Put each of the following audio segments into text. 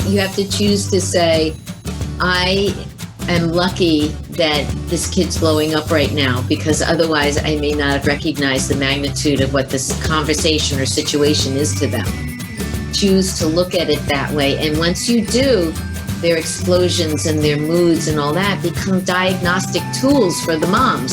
You have to choose to say, I am lucky that this kid's blowing up right now, because otherwise I may not have recognized the magnitude of what this conversation or situation is to them. Choose to look at it that way. And once you do, their explosions and their moods and all that become diagnostic tools for the moms.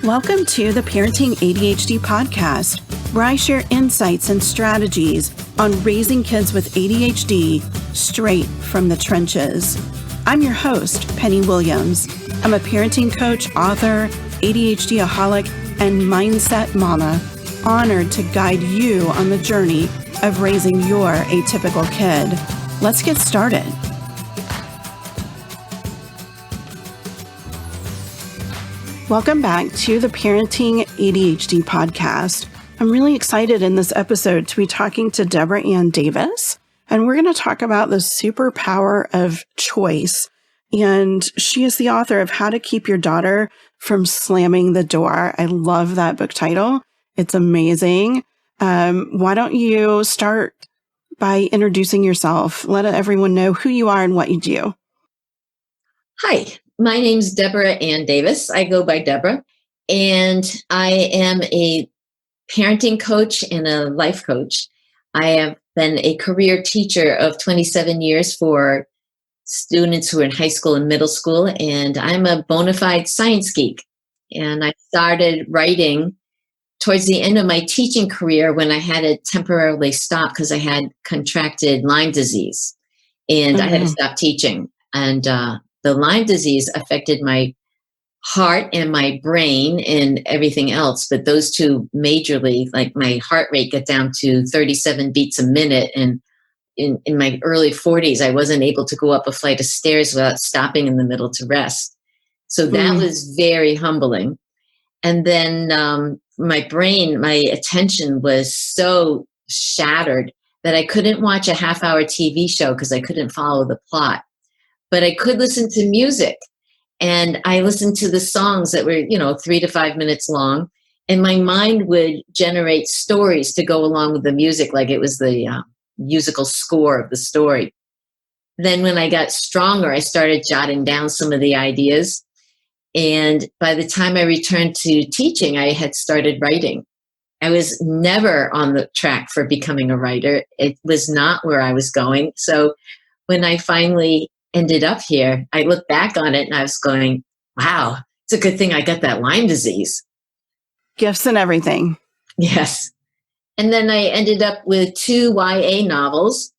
Welcome to the Parenting ADHD podcast, where I share insights and strategies on raising kids with ADHD straight from the trenches. I'm your host, Penny Williams. I'm a parenting coach, author, ADHD-aholic, and mindset mama, honored to guide you on the journey of raising your atypical kid. Let's get started. Welcome back to the Parenting ADHD podcast. I'm really excited in this episode to be talking to Deborah Ann Davis, and we're going to talk about the Superpower of Choice. And she is the author of How to Keep Your Daughter from Slamming the Door. I love that book title. It's amazing. Why don't you start by introducing yourself? Let everyone know who you are and what you do. Hi, my name's Deborah Ann Davis. I go by Deborah, and I am a parenting coach and a life coach. I have been a career teacher of 27 years for students who are in high school and middle school, and I'm a bona fide science geek. And I started writing towards the end of my teaching career when I had to temporarily stop because I had contracted Lyme disease, and I had to stop teaching. And the Lyme disease affected my heart and my brain and everything else, but those two majorly, like my heart rate got down to 37 beats a minute. And in my early 40s, I wasn't able to go up a flight of stairs without stopping in the middle to rest. So that was very humbling. And then my brain, my attention was so shattered that I couldn't watch a half-hour TV show because I couldn't follow the plot. But I could listen to music, and I listened to the songs that were, 3 to 5 minutes long, and my mind would generate stories to go along with the music, like it was the musical score of the story. Then when I got stronger, I started jotting down some of the ideas, and by the time I returned to teaching, I had started writing. I was never on the track for becoming a writer. It was not where I was going. So when I finally ended up here, I look back on it and I was going, wow, it's a good thing I got that Lyme disease. Gifts and everything. Yes. And then I ended up with 2 YA novels.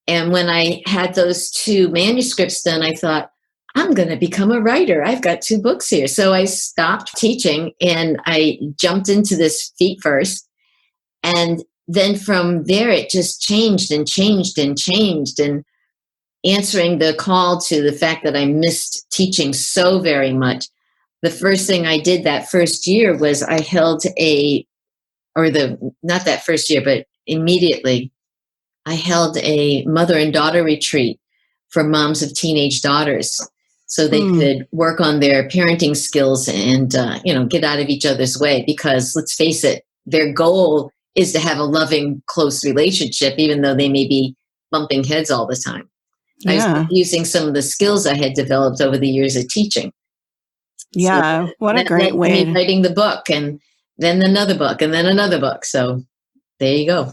And when I had those 2 manuscripts done, I thought, I'm going to become a writer. I've got 2 books here. So I stopped teaching and I jumped into this feet first. And then from there, it just changed and changed and changed. And answering the call to the fact that I missed teaching so very much, the first thing I did that first year was I held not that first year, but immediately, I held a mother and daughter retreat for moms of teenage daughters so they could work on their parenting skills and, get out of each other's way. Because let's face it, their goal is to have a loving, close relationship, even though they may be bumping heads all the time. Yeah. I was using some of the skills I had developed over the years of teaching. Yeah, so what a great way. Writing the book, and then another book, and then another book. So there you go.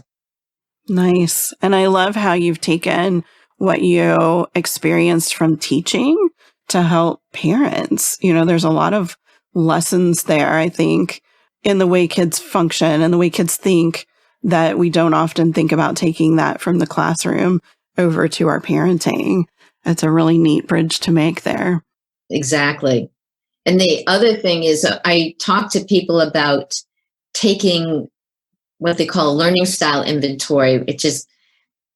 Nice. And I love how you've taken what you experienced from teaching to help parents. There's a lot of lessons there, I think, in the way kids function and the way kids think that we don't often think about taking that from the classroom over to our parenting. It's a really neat bridge to make there. Exactly. And the other thing is I talk to people about taking what they call a learning style inventory, which is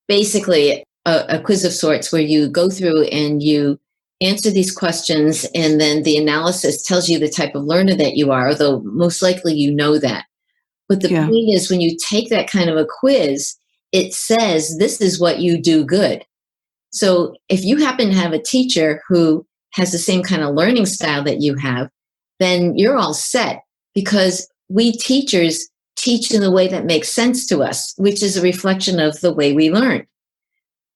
basically a quiz of sorts where you go through and you answer these questions, and then the analysis tells you the type of learner that you are, although most likely you know that. But the point is, when you take that kind of a quiz, it says, this is what you do good. So if you happen to have a teacher who has the same kind of learning style that you have, then you're all set, because we teachers teach in the way that makes sense to us, which is a reflection of the way we learn.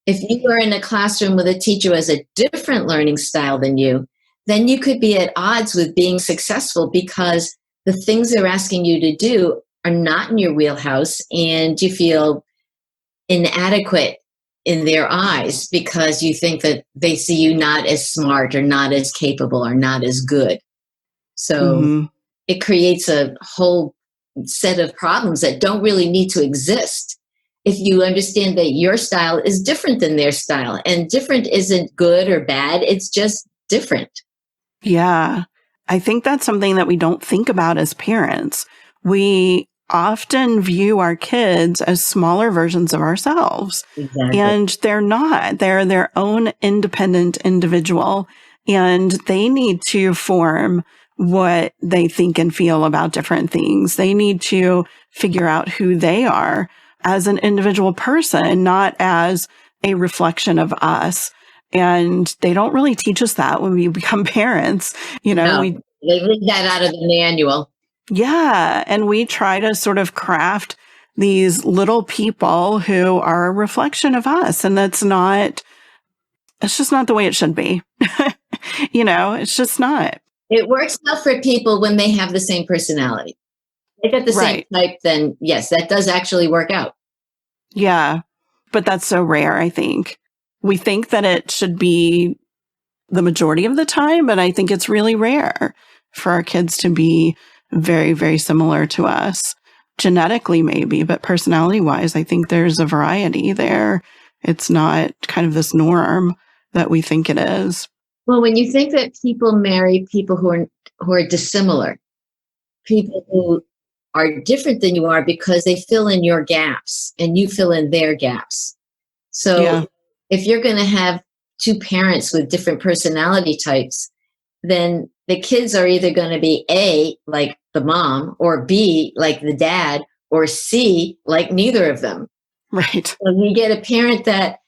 If you are in a classroom with a teacher who has a different learning style than you, then you could be at odds with being successful because the things they're asking you to do are not in your wheelhouse and you feel inadequate in their eyes because you think that they see you not as smart or not as capable or not as good. So it creates a whole set of problems that don't really need to exist if you understand that your style is different than their style. And different isn't good or bad, it's just different. Yeah. I think that's something that we don't think about as parents. We often view our kids as smaller versions of ourselves. Exactly. And they're not. They're their own independent individual, and they need to form what they think and feel about different things. They need to figure out who they are as an individual person, not as a reflection of us. And they don't really teach us that when we become parents. You know, No, they leave that out of the manual. Yeah. And we try to sort of craft these little people who are a reflection of us. And it's just not the way it should be. It's just not. It works out for people when they have the same personality. If they got the same type, then yes, that does actually work out. Yeah. But that's so rare, I think. We think that it should be the majority of the time, but I think it's really rare for our kids to be very, very similar to us. Genetically, maybe, but personality-wise, I think there's a variety there. It's not kind of this norm that we think it is. Well, when you think that people marry people who are dissimilar, people who are different than you are because they fill in your gaps and you fill in their gaps. So if you're going to have two parents with different personality types, then the kids are either going to be A, like the mom, or B, like the dad, or C, like neither of them. Right. So you get a parent that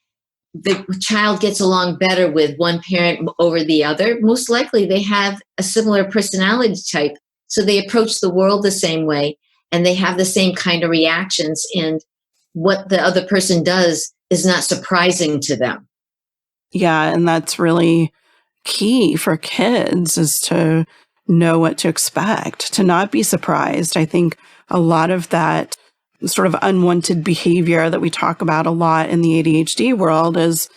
the child gets along better with one parent over the other. Most likely they have a similar personality type. So they approach the world the same way and they have the same kind of reactions. And what the other person does is not surprising to them. Yeah. And that's really key for kids, is to know what to expect, to not be surprised. I think a lot of that sort of unwanted behavior that we talk about a lot in the ADHD world is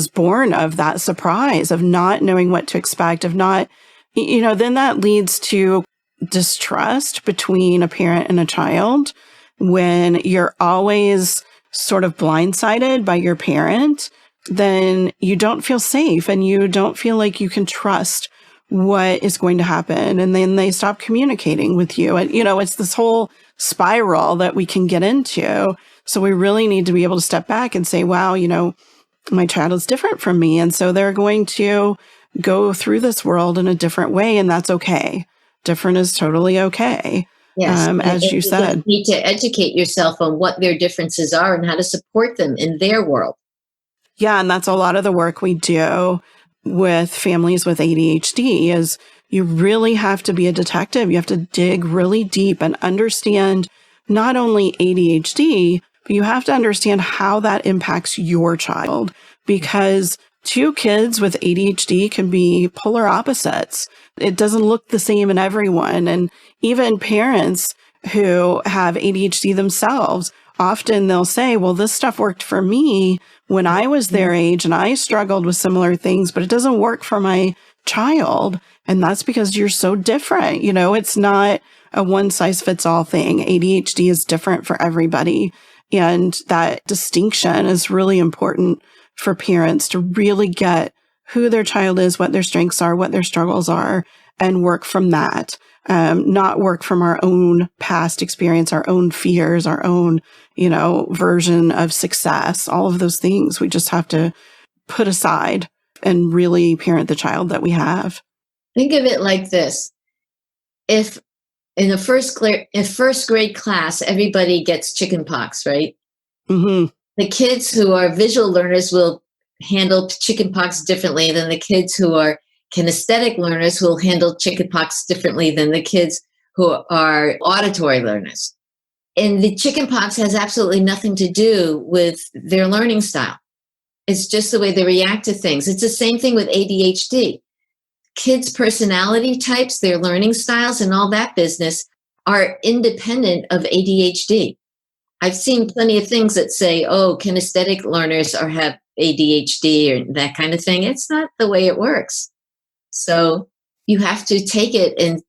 born of that surprise, of not knowing what to expect, of not, then that leads to distrust between a parent and a child. When you're always sort of blindsided by your parent, then you don't feel safe and you don't feel like you can trust what is going to happen. And then they stop communicating with you. And, it's this whole spiral that we can get into. So we really need to be able to step back and say, wow, my child is different from me. And so they're going to go through this world in a different way. And that's okay. Different is totally okay. Yes. As you said. You need to educate yourself on what their differences are and how to support them in their world. Yeah, and that's a lot of the work we do with families with ADHD is you really have to be a detective. You have to dig really deep and understand not only ADHD, but you have to understand how that impacts your child, because two kids with ADHD can be polar opposites. It doesn't look the same in everyone. And even parents who have ADHD themselves, often they'll say, well, this stuff worked for me when I was their age and I struggled with similar things, but it doesn't work for my child. And that's because you're so different. It's not a one size fits all thing. ADHD is different for everybody. And that distinction is really important for parents to really get who their child is, what their strengths are, what their struggles are, and work from that. Not work from our own past experience, our own fears, our own, version of success, all of those things we just have to put aside and really parent the child that we have. Think of it like this. If in the first grade class, everybody gets chickenpox, right? Mm-hmm. The kids who are visual learners will handle chickenpox differently than the kids who are kinesthetic learners, who will handle chickenpox differently than the kids who are auditory learners. And the chicken pox has absolutely nothing to do with their learning style. It's just the way they react to things. It's the same thing with ADHD. Kids' personality types, their learning styles, and all that business are independent of ADHD. I've seen plenty of things that say, oh, kinesthetic learners or have ADHD or that kind of thing. It's not the way it works. So you have to take it and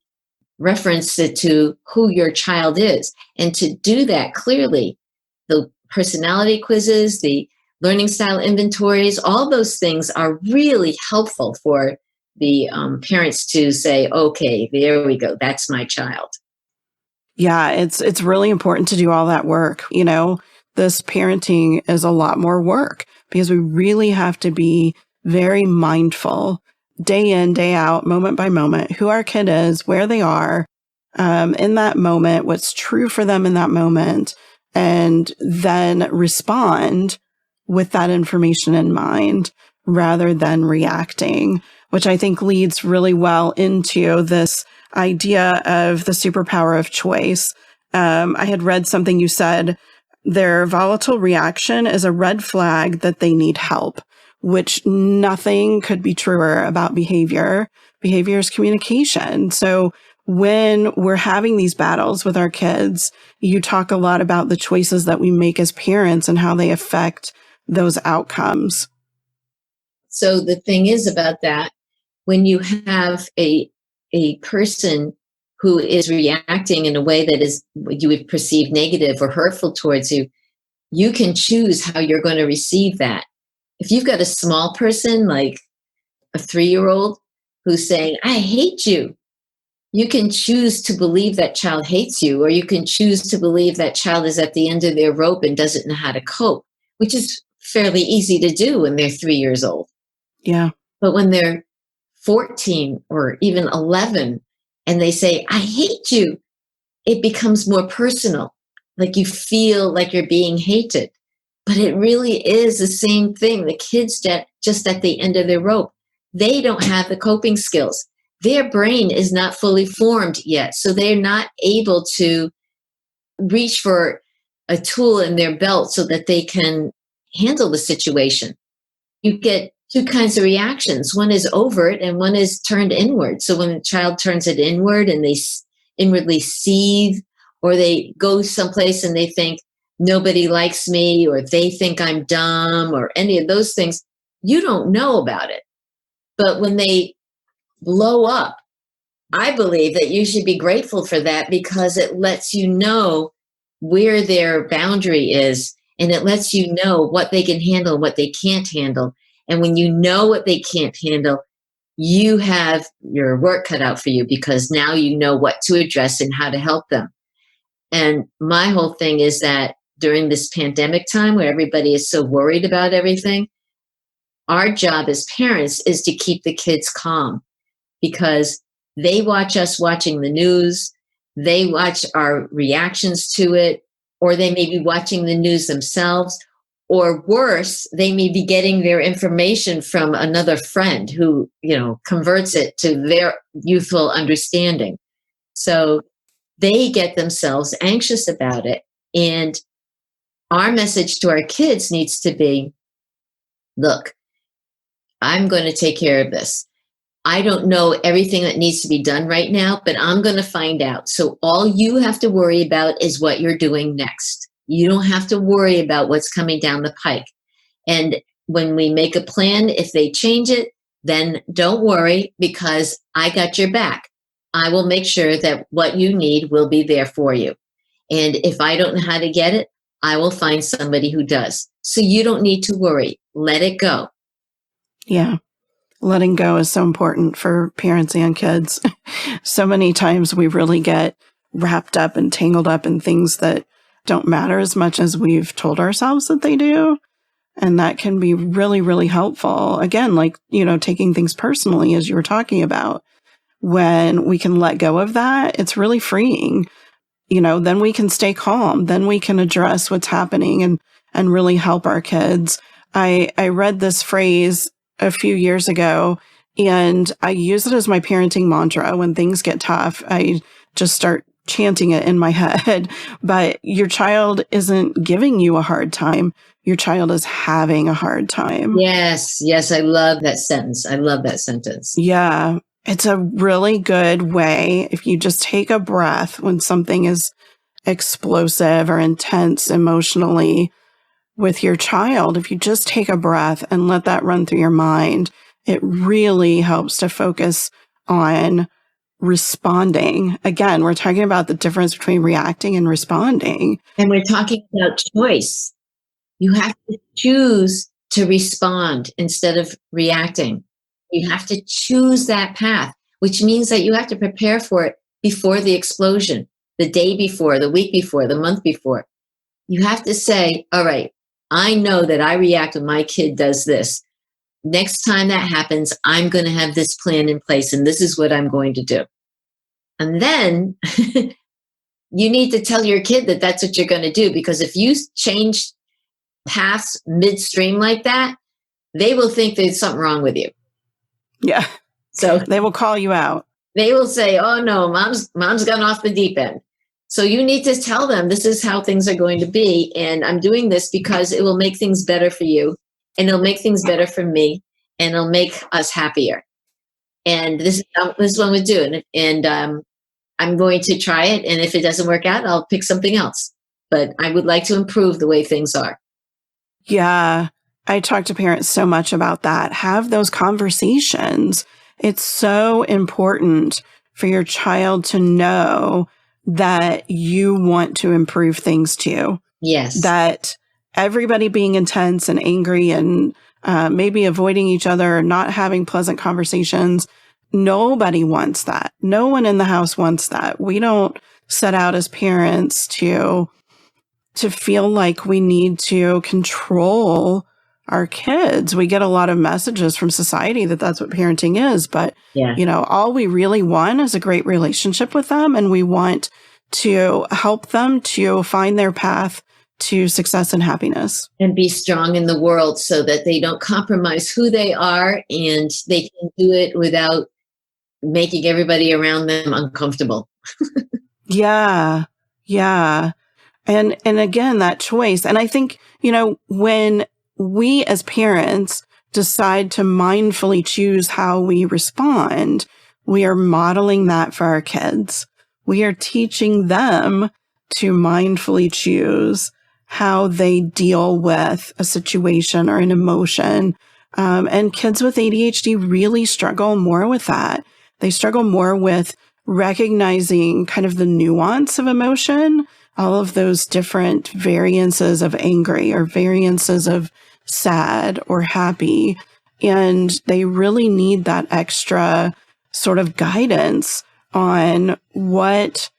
reference it to who your child is. And to do that clearly, the personality quizzes, the learning style inventories, all those things are really helpful for the parents to say, okay, there we go, that's my child. Yeah, it's really important to do all that work. This parenting is a lot more work because we really have to be very mindful day in, day out, moment by moment, who our kid is, where they are in that moment, what's true for them in that moment, and then respond with that information in mind rather than reacting, which I think leads really well into this idea of the superpower of choice. I had read something you said, their volatile reaction is a red flag that they need help, which nothing could be truer about behavior. Behavior is communication. So when we're having these battles with our kids, you talk a lot about the choices that we make as parents and how they affect those outcomes. So the thing is about that, when you have a person who is reacting in a way that is you would perceive negative or hurtful towards you, you can choose how you're going to receive that. If you've got a small person like a 3-year-old who's saying, I hate you, you can choose to believe that child hates you, or you can choose to believe that child is at the end of their rope and doesn't know how to cope, which is fairly easy to do when they're 3 years old. Yeah. But when they're 14 or even 11 and they say, I hate you, it becomes more personal. Like you feel like you're being hated. But it really is the same thing. The kids just at the end of their rope, they don't have the coping skills. Their brain is not fully formed yet. So they're not able to reach for a tool in their belt so that they can handle the situation. You get two kinds of reactions. One is overt and one is turned inward. So when a child turns it inward and they inwardly seethe, or they go someplace and they think nobody likes me, or they think I'm dumb, or any of those things, you don't know about it. But when they blow up, I believe that you should be grateful for that, because it lets you know where their boundary is, and it lets you know what they can handle, what they can't handle. And when you know what they can't handle, you have your work cut out for you, because now you know what to address and how to help them. And my whole thing is that during this pandemic time where everybody is so worried about everything, our job as parents is to keep the kids calm, because they watch us watching the news, they watch our reactions to it, or they may be watching the news themselves, or worse, they may be getting their information from another friend who, converts it to their youthful understanding. So they get themselves anxious about it. And our message to our kids needs to be, look, I'm going to take care of this. I don't know everything that needs to be done right now, but I'm going to find out. So all you have to worry about is what you're doing next. You don't have to worry about what's coming down the pike. And when we make a plan, if they change it, then don't worry, because I got your back. I will make sure that what you need will be there for you. And if I don't know how to get it, I will find somebody who does. So you don't need to worry. Let it go. Yeah. Letting go is so important for parents and kids. So many times we really get wrapped up and tangled up in things that don't matter as much as we've told ourselves that they do. And that can be really, really helpful. Again, like, taking things personally, as you were talking about. When we can let go of that, it's really freeing. Then we can stay calm. Then we can address what's happening and really help our kids. I read this phrase a few years ago, and I use it as my parenting mantra. When things get tough, I just start chanting it in my head, but your child isn't giving you a hard time. Your child is having a hard time. Yes. Yes. I love that sentence. I love that sentence. Yeah. It's a really good way if you just take a breath when something is explosive or intense emotionally with your child. If you just take a breath and let that run through your mind, it really helps to focus on responding. Again, we're talking about the difference between reacting and responding. And we're talking about choice. You have to choose to respond instead of reacting. You have to choose that path, which means that you have to prepare for it before the explosion, the day before, the week before, the month before. You have to say, all right, I know that I react when my kid does this. Next time that happens, I'm going to have this plan in place, and this is what I'm going to do. And then you need to tell your kid that that's what you're going to do, because if you change paths midstream like that, they will think there's something wrong with you. Yeah. So they will call you out. They will say, oh no, mom's gone off the deep end. So you need to tell them this is how things are going to be. And I'm doing this because it will make things better for you, and it'll make things better for me, and it'll make us happier. And this is what we're doing. And I'm going to try it. And if it doesn't work out, I'll pick something else. But I would like to improve the way things are. Yeah. I talk to parents so much about that. Have those conversations. It's so important for your child to know that you want to improve things too. Yes. That everybody being intense and angry and maybe avoiding each other or not having pleasant conversations, nobody wants that. No one in the house wants that. We don't set out as parents to feel like we need to control our kids. We get a lot of messages from society that that's what parenting is. But, all we really want is a great relationship with them. And we want to help them to find their path to success and happiness. And be strong in the world so that they don't compromise who they are, and they can do it without making everybody around them uncomfortable. Yeah. Yeah. And again, that choice. And I think, when we as parents decide to mindfully choose how we respond, we are modeling that for our kids. We are teaching them to mindfully choose how they deal with a situation or an emotion. And kids with ADHD really struggle more with that. They struggle more with recognizing kind of the nuance of emotion, all of those different variances of angry or variances of sad or happy. And they really need that extra sort of guidance on what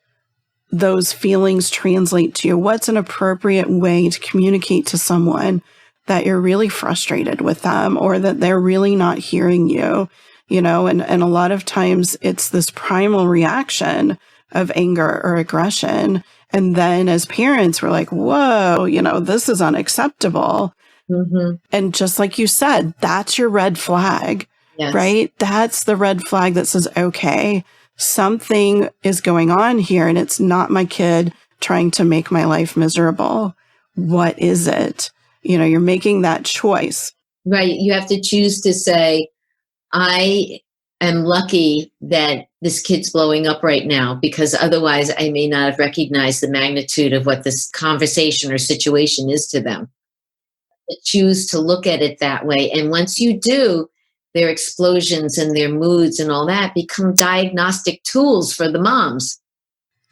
those feelings translate to. What's an appropriate way to communicate to someone that you're really frustrated with them or that they're really not hearing you, and a lot of times it's this primal reaction of anger or aggression. And then as parents, we're like, whoa, this is unacceptable. Mm-hmm. And just like you said, that's your red flag, right? That's the red flag that says, okay, something is going on here and it's not my kid trying to make my life miserable. What is it? You're making that choice. Right. You have to choose to say, I am lucky that this kid's blowing up right now, because otherwise I may not have recognized the magnitude of what this conversation or situation is to them. Choose to look at it that way. And once you do, their explosions and their moods and all that become diagnostic tools for the moms.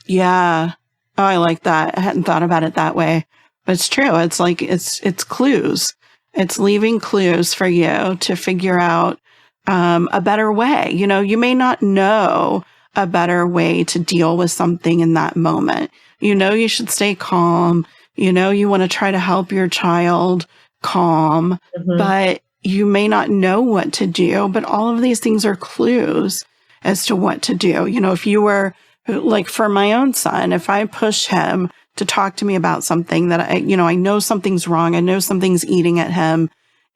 Yeah. Oh, I like that. I hadn't thought about it that way, but it's true. It's like, it's clues. It's leaving clues for you to figure out a better way. You may not know a better way to deal with something in that moment. You should stay calm. You want to try to help your child calm, but you may not know what to do. But all of these things are clues as to what to do. If you were like, for my own son, if I push him to talk to me about something that I know something's wrong, I know something's eating at him,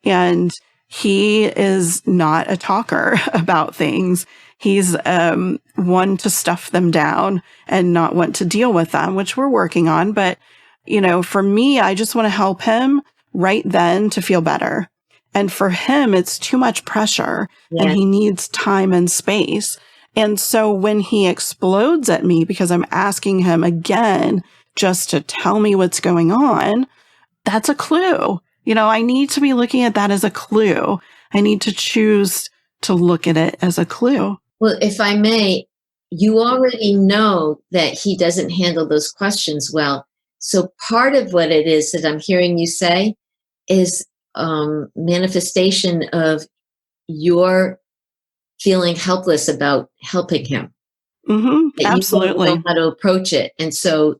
and he is not a talker about things. He's one to stuff them down and not want to deal with them, which we're working on. But, for me, I just want to help him right then to feel better. And for him, it's too much pressure and he needs time and space. And so when he explodes at me because I'm asking him again just to tell me what's going on, that's a clue. I need to be looking at that as a clue. I need to choose to look at it as a clue. Well, if I may, you already know that he doesn't handle those questions well. So part of what it is that I'm hearing you say is manifestation of your feeling helpless about helping him. Mm-hmm, absolutely. You don't know how to approach it. And so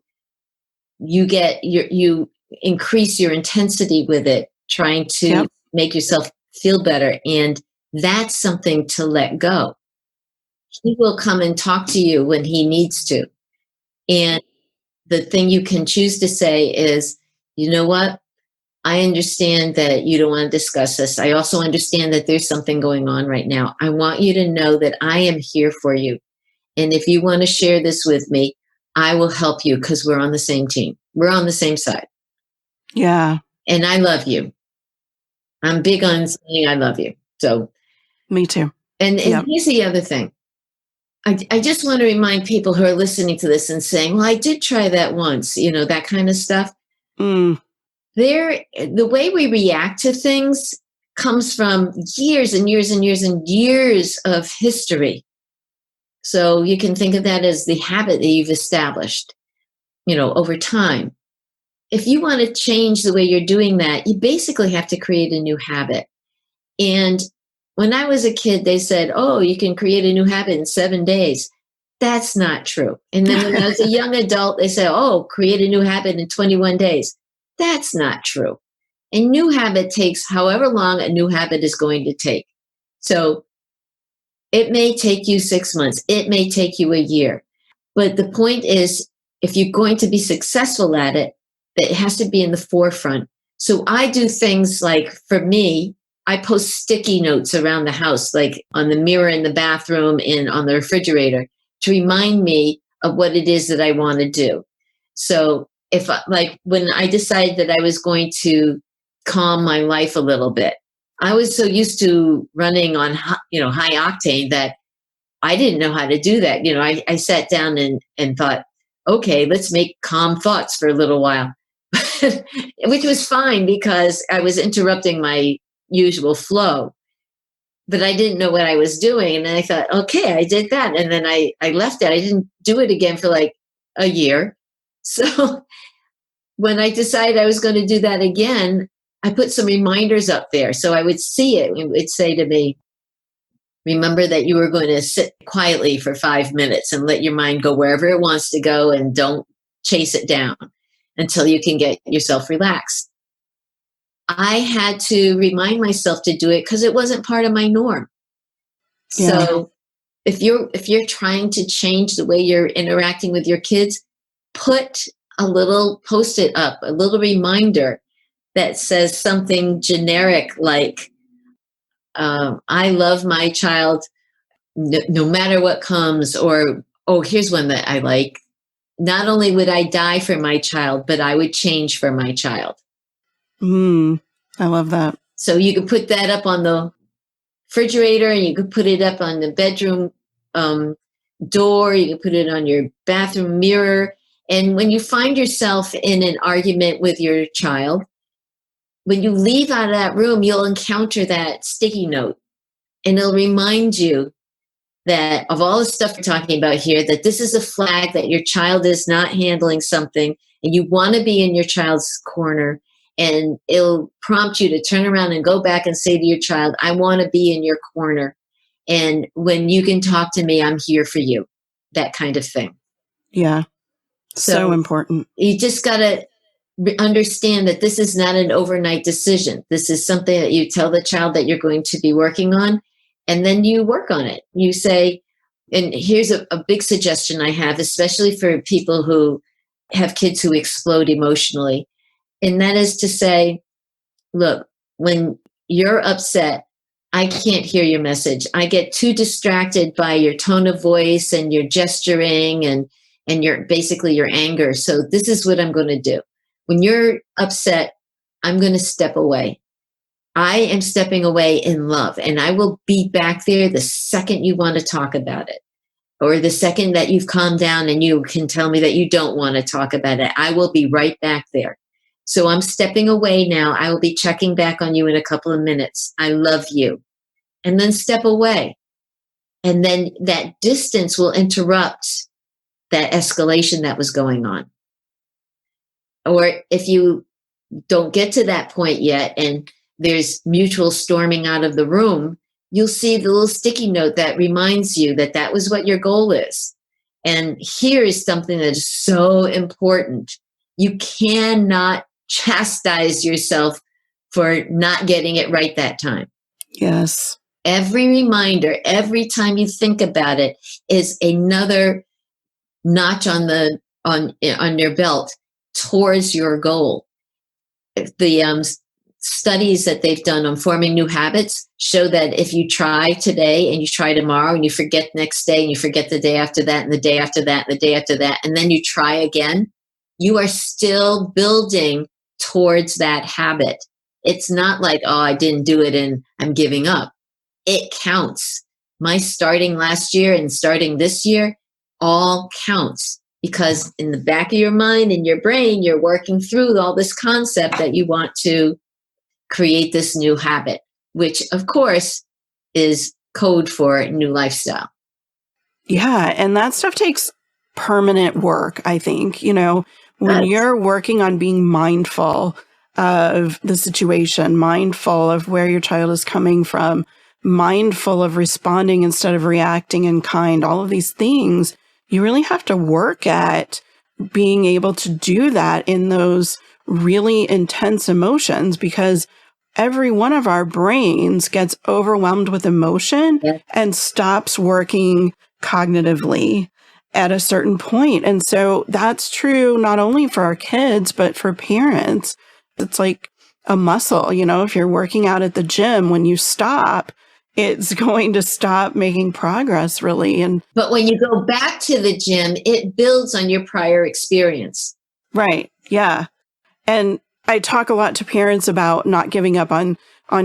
you increase your intensity with it, trying to make yourself feel better. And that's something to let go. He will come and talk to you when he needs to. And the thing you can choose to say is, you know what? I understand that you don't want to discuss this. I also understand that there's something going on right now. I want you to know that I am here for you. And if you want to share this with me, I will help you because we're on the same team. We're on the same side. Yeah. And I love you. I'm big on saying I love you. So, me too. And here's the other thing. I just want to remind people who are listening to this and saying, well, I did try that once, that kind of stuff. The way we react to things comes from years and years and years and years of history. So you can think of that as the habit that you've established, over time. If you want to change the way you're doing that, you basically have to create a new habit. And when I was a kid, they said, oh, you can create a new habit in 7 days. That's not true. And then when I was a young adult, they said, oh, create a new habit in 21 days. That's not true. A new habit takes however long a new habit is going to take. So it may take you 6 months. It may take you a year. But the point is, if you're going to be successful at it, that it has to be in the forefront. So I do things like, for me, I post sticky notes around the house, like on the mirror in the bathroom and on the refrigerator, to remind me of what it is that I want to do. So when I decided that I was going to calm my life a little bit, I was so used to running on high octane that I didn't know how to do that. I sat down and thought, okay, let's make calm thoughts for a little while, which was fine because I was interrupting my usual flow, but I didn't know what I was doing. And I thought, okay, I did that. And then I left it. I didn't do it again for like a year. So when I decided I was going to do that again, I put some reminders up there. So I would see it. It would say to me, remember that you were going to sit quietly for 5 minutes and let your mind go wherever it wants to go and don't chase it down until you can get yourself relaxed. I had to remind myself to do it because it wasn't part of my norm. Yeah. So if you're trying to change the way you're interacting with your kids, put a little post-it up, a little reminder that says something generic like, I love my child no matter what comes, or, oh, here's one that I like. Not only would I die for my child, but I would change for my child. I love that. So you could put that up on the refrigerator, and you could put it up on the bedroom door. You could put it on your bathroom mirror. And when you find yourself in an argument with your child, when you leave out of that room, you'll encounter that sticky note, and it'll remind you that of all the stuff we're talking about here, that this is a flag that your child is not handling something, and you want to be in your child's corner. And it'll prompt you to turn around and go back and say to your child, I want to be in your corner. And when you can talk to me, I'm here for you. That kind of thing. Yeah. So important. You just got to understand that this is not an overnight decision. This is something that you tell the child that you're going to be working on, and then you work on it. You say, and here's a big suggestion I have, especially for people who have kids who explode emotionally. And that is to say, look, when you're upset, I can't hear your message. I get too distracted by your tone of voice and your gesturing and your basically your anger. So this is what I'm going to do. When you're upset, I'm going to step away. I am stepping away in love, and I will be back there the second you want to talk about it, or the second that you've calmed down and you can tell me that you don't want to talk about it. I will be right back there. So I'm stepping away now. I will be checking back on you in a couple of minutes. I love you. And then step away. And then that distance will interrupt that escalation that was going on. Or if you don't get to that point yet and there's mutual storming out of the room, you'll see the little sticky note that reminds you that that was what your goal is. And here is something that is so important. You cannot chastise yourself for not getting it right that time. Yes. Every reminder, every time you think about it, is another notch on your belt towards your goal. The studies that they've done on forming new habits show that if you try today and you try tomorrow and you forget next day and you forget the day after that and the day after that and the day after that, and then you try again, you are still building towards that habit. It's not like, oh, I didn't do it and I'm giving up. It counts. My starting last year and starting this year all counts, because in the back of your mind and your brain, you're working through all this concept that you want to create this new habit, which of course is code for new lifestyle. Yeah. And that stuff takes permanent work, I think. When you're working on being mindful of the situation, mindful of where your child is coming from, mindful of responding instead of reacting in kind, all of these things, you really have to work at being able to do that in those really intense emotions, because every one of our brains gets overwhelmed with emotion and stops working cognitively at a certain point. And so that's true not only for our kids, but for parents. It's like a muscle. If you're working out at the gym, when you stop, it's going to stop making progress, really. But when you go back to the gym, it builds on your prior experience. Right. Yeah. And I talk a lot to parents about not giving up on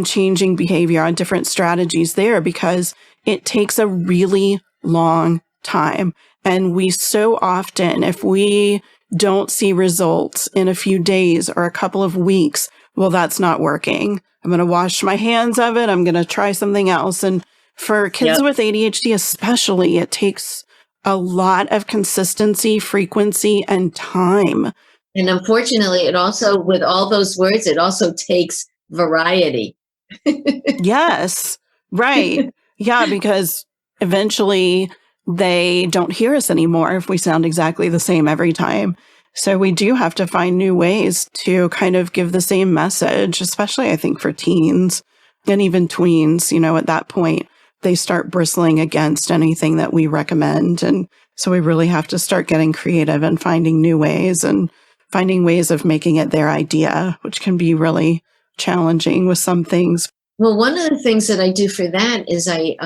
changing behavior, on different strategies there, because it takes a really long time. And we so often, if we don't see results in a few days or a couple of weeks, well, that's not working. I'm going to wash my hands of it. I'm going to try something else. And for kids with ADHD especially, it takes a lot of consistency, frequency, and time. And unfortunately, it also, with all those words, it also takes variety. Yes, right. Yeah, because eventually they don't hear us anymore if we sound exactly the same every time. So we do have to find new ways to kind of give the same message, especially I think for teens and even tweens. At that point, they start bristling against anything that we recommend. And so we really have to start getting creative and finding new ways and finding ways of making it their idea, which can be really challenging with some things. Well, one of the things that I do for that is I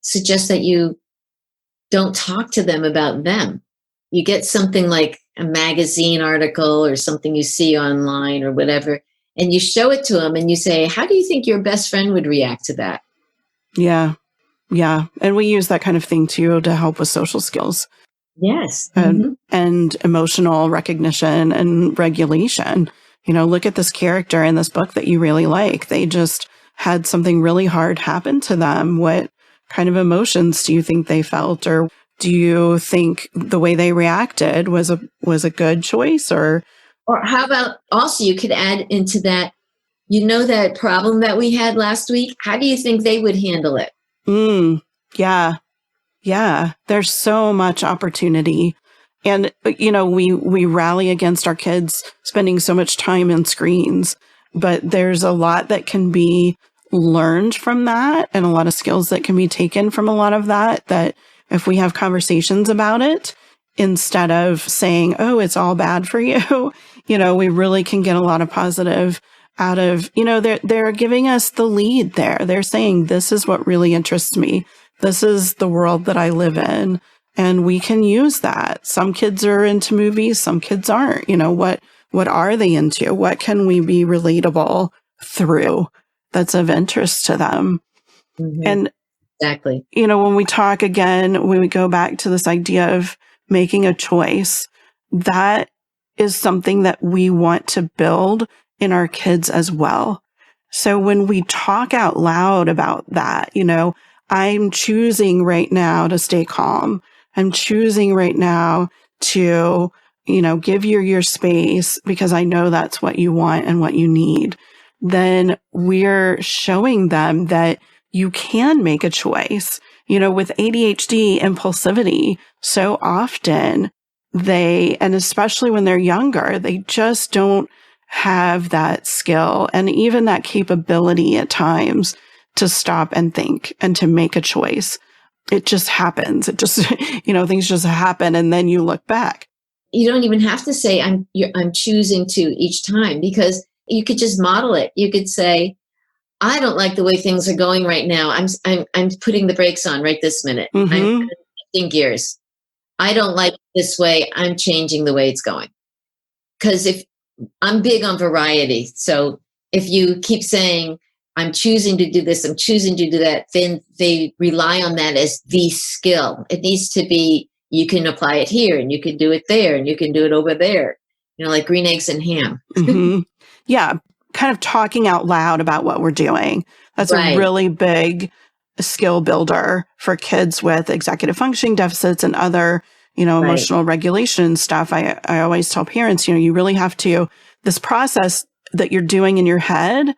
suggest that you don't talk to them about them. You get something like a magazine article or something you see online or whatever, and you show it to them and you say, how do you think your best friend would react to that? Yeah. Yeah. And we use that kind of thing too to help with social skills. Yes. And emotional recognition and regulation. Look at this character in this book that you really like. They just had something really hard happen to them. What kind of emotions do you think they felt? Or do you think the way they reacted was a good choice? Or how about also you could add into that, that problem that we had last week? How do you think they would handle it? Yeah. Yeah. There's so much opportunity. And, we rally against our kids spending so much time in screens, but there's a lot that can be learned from that and a lot of skills that can be taken from a lot of that if we have conversations about it, instead of saying, oh, it's all bad for you, we really can get a lot of positive out of, they're giving us the lead there. They're saying, this is what really interests me. This is the world that I live in. And we can use that. Some kids are into movies. Some kids aren't. What are they into? What can we be relatable through that's of interest to them? Mm-hmm. And exactly. When we talk again, when we go back to this idea of making a choice, that is something that we want to build in our kids as well. So when we talk out loud about that, I'm choosing right now to stay calm. I'm choosing right now to, give you your space because I know that's what you want and what you need. Then we're showing them that you can make a choice. With ADHD impulsivity, so often and especially when they're younger, they just don't have that skill and even that capability at times to stop and think and to make a choice. It just happens. It just, things just happen. And then you look back. You don't even have to say, I'm choosing to each time, because you could just model it. You could say, I don't like the way things are going right now. I'm putting the brakes on right this minute. Mm-hmm. I'm shifting gears. I don't like this way. I'm changing the way it's going. Because if I'm big on variety. So if you keep saying, I'm choosing to do this, I'm choosing to do that, then they rely on that as the skill. It needs to be, you can apply it here and you can do it there and you can do it over there. Like green eggs and ham. Mm-hmm. Yeah. Kind of talking out loud about what we're doing. That's right. A really big skill builder for kids with executive functioning deficits and other, emotional regulation stuff. I always tell parents, you really have to, this process that you're doing in your head,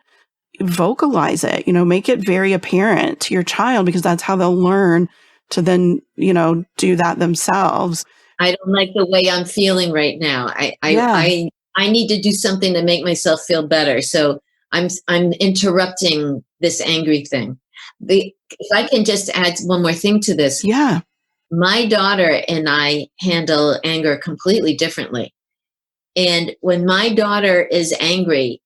vocalize it, make it very apparent to your child, because that's how they'll learn to then, do that themselves. I don't like the way I'm feeling right now. I need to do something to make myself feel better. So I'm interrupting this angry thing. If I can just add one more thing to this. Yeah. My daughter and I handle anger completely differently. And when my daughter is angry,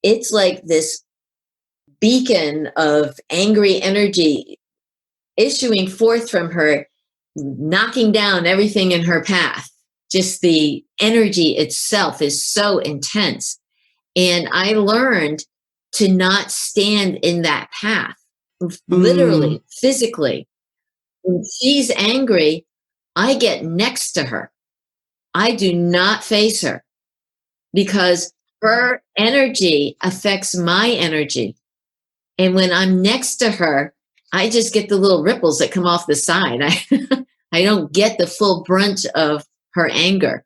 it's like this beacon of angry energy issuing forth from her, knocking down everything in her path. Just the energy itself is so intense. And I learned to not stand in that path, literally, physically. When she's angry, I get next to her. I do not face her because her energy affects my energy. And when I'm next to her, I just get the little ripples that come off the side. I don't get the full brunt of her anger.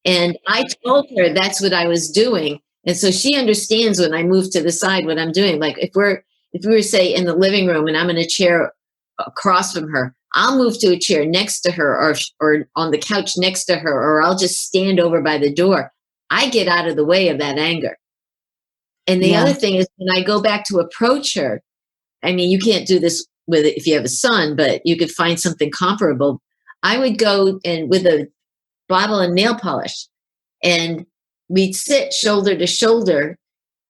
And I told her that's what I was doing. And so she understands when I move to the side what I'm doing. Like if we were, say, in the living room and I'm in a chair across from her, I'll move to a chair next to her or on the couch next to her, or I'll just stand over by the door. I get out of the way of that anger. And the other thing is when I go back to approach her, I mean, you can't do this with if you have a son, but you could find something comparable. I would go and with a bottle of nail polish and we'd sit shoulder to shoulder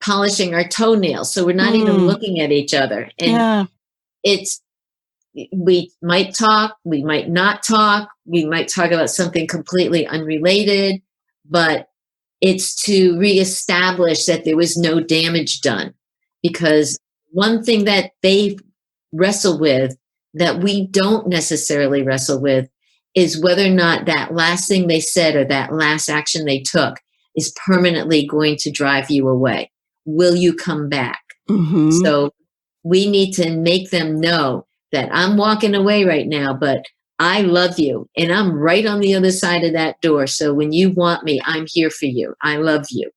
polishing our toenails. So we're not even looking at each other. And we might talk, we might not talk, we might talk about something completely unrelated, but it's to reestablish that there was no damage done. Because one thing that they wrestle with that we don't necessarily wrestle with is whether or not that last thing they said or that last action they took is permanently going to drive you away. Will you come back? Mm-hmm. So we need to make them know that I'm walking away right now, but I love you and I'm right on the other side of that door. So when you want me, I'm here for you. I love you.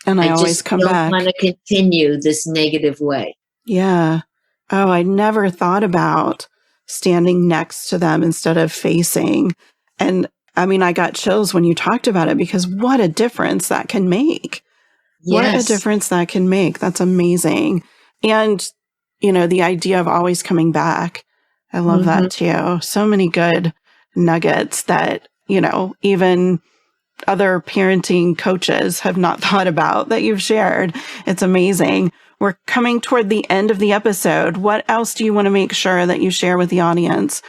And I always come back. I don't want to continue this negative way. Yeah. Oh, I never thought about standing next to them instead of facing. And I mean, I got chills when you talked about it because what a difference that can make. Yes. What a difference that can make. That's amazing. And, the idea of always coming back. I love that too. So many good nuggets that, even other parenting coaches have not thought about that you've shared. It's amazing. We're coming toward the end of the episode. What else do you want to make sure that you share with the audience?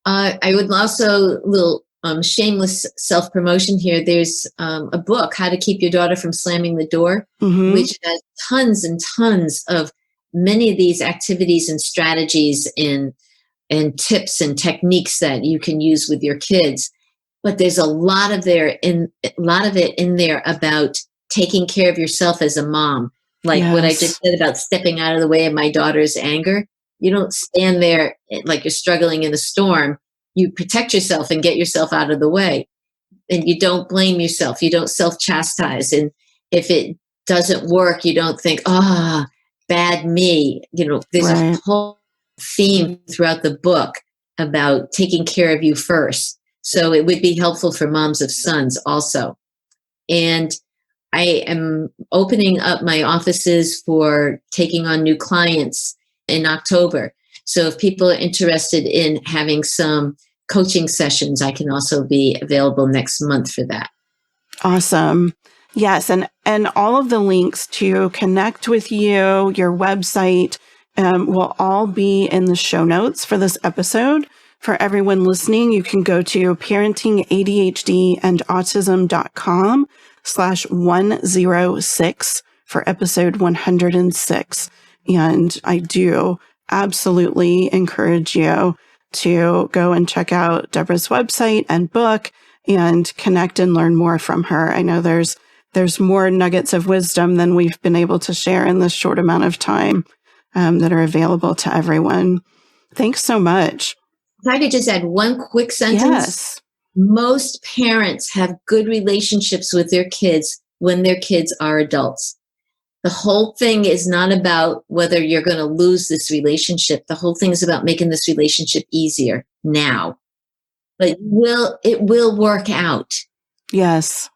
I would also, little shameless self-promotion here. There's a book, How to Keep Your Daughter from Slamming the Door, which has tons and tons of many of these activities and strategies and tips and techniques that you can use with your kids. But there's a lot of it in there about taking care of yourself as a mom. Like what I just said about stepping out of the way of my daughter's anger. You don't stand there like you're struggling in a storm. You protect yourself and get yourself out of the way. And you don't blame yourself. You don't self-chastise. And if it doesn't work, you don't think, bad me. There's a whole theme throughout the book about taking care of you first. So it would be helpful for moms of sons also. And I am opening up my offices for taking on new clients in October. So if people are interested in having some coaching sessions, I can also be available next month for that. Awesome. Yes. And all of the links to connect with you, your website, will all be in the show notes for this episode. For everyone listening, you can go to parentingadhdandautism.com/106 for episode 106. And I do absolutely encourage you to go and check out Deborah's website and book and connect and learn more from her. I know there's more nuggets of wisdom than we've been able to share in this short amount of time that are available to everyone. Thanks so much. If I could just add one quick sentence. Yes. Most parents have good relationships with their kids when their kids are adults. The whole thing is not about whether you're going to lose this relationship. The whole thing is about making this relationship easier now. But it will work out. Yes.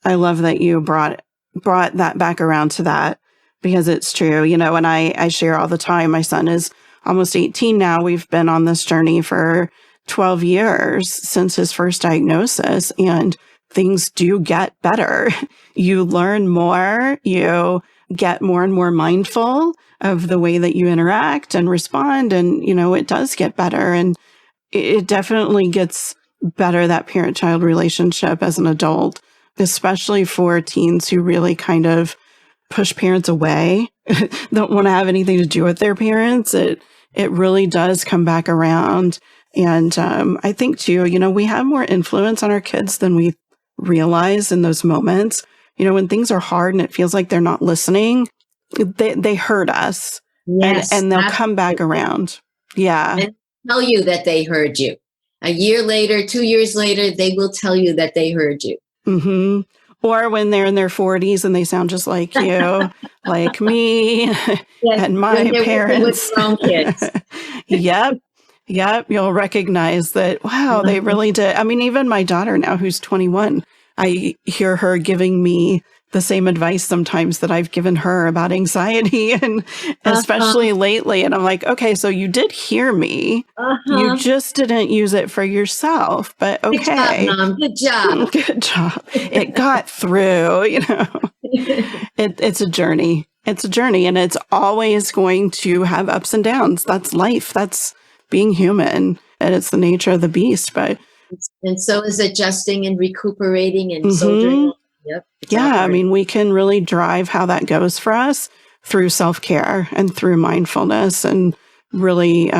I love that you brought that back around to that, because it's true. And I share all the time. My son is almost 18 now. We've been on this journey for 12 years since his first diagnosis, and things do get better. You learn more, you get more and more mindful of the way that you interact and respond. And, it does get better. And it definitely gets better, that parent-child relationship as an adult, especially for teens who really kind of push parents away, don't want to have anything to do with their parents. It really does come back around. And I think too, we have more influence on our kids than we realize in those moments. When things are hard and it feels like they're not listening, they hurt us. Yes, and they'll come back around. Yeah. And tell you that they heard you. A year later, 2 years later, they will tell you that they heard you. Mm-hmm. Or when they're in their 40s and they sound just like you, like me, and my parents. With grown kids. Yep. You'll recognize that, wow, they really did. I mean, even my daughter now, who's 21, I hear her giving me the same advice sometimes that I've given her about anxiety, and especially lately. And I'm like, okay, so you did hear me. You just didn't use it for yourself, but okay. Good job, Mom. Good job. Good job. It got through, It's a journey. It's a journey, and it's always going to have ups and downs. That's life. That's being human, and it's the nature of the beast. But so is adjusting and recuperating and soldiering. Yep. Yeah, I mean, we can really drive how that goes for us through self-care and through mindfulness, and really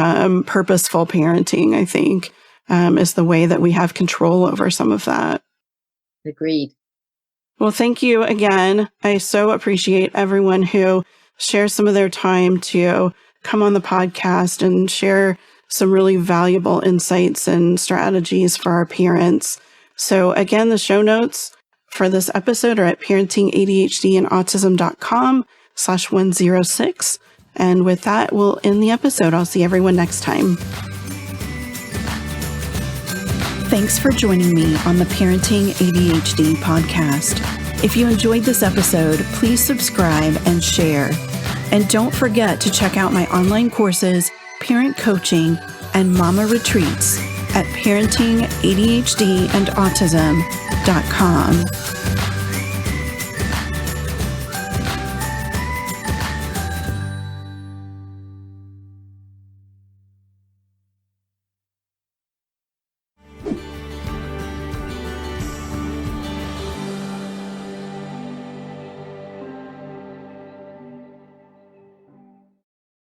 purposeful parenting, I think, is the way that we have control over some of that. Agreed. Well, thank you again. I so appreciate everyone who shares some of their time to come on the podcast and share some really valuable insights and strategies for our parents. So again, the show notes for this episode are at parentingadhdandautism.com/106. And with that, we'll end the episode. I'll see everyone next time. Thanks for joining me on the Parenting ADHD podcast. If you enjoyed this episode, please subscribe and share. And don't forget to check out my online courses, parent coaching, and mama retreats at parentingadhdandautism.com. superpowerofchoice.com.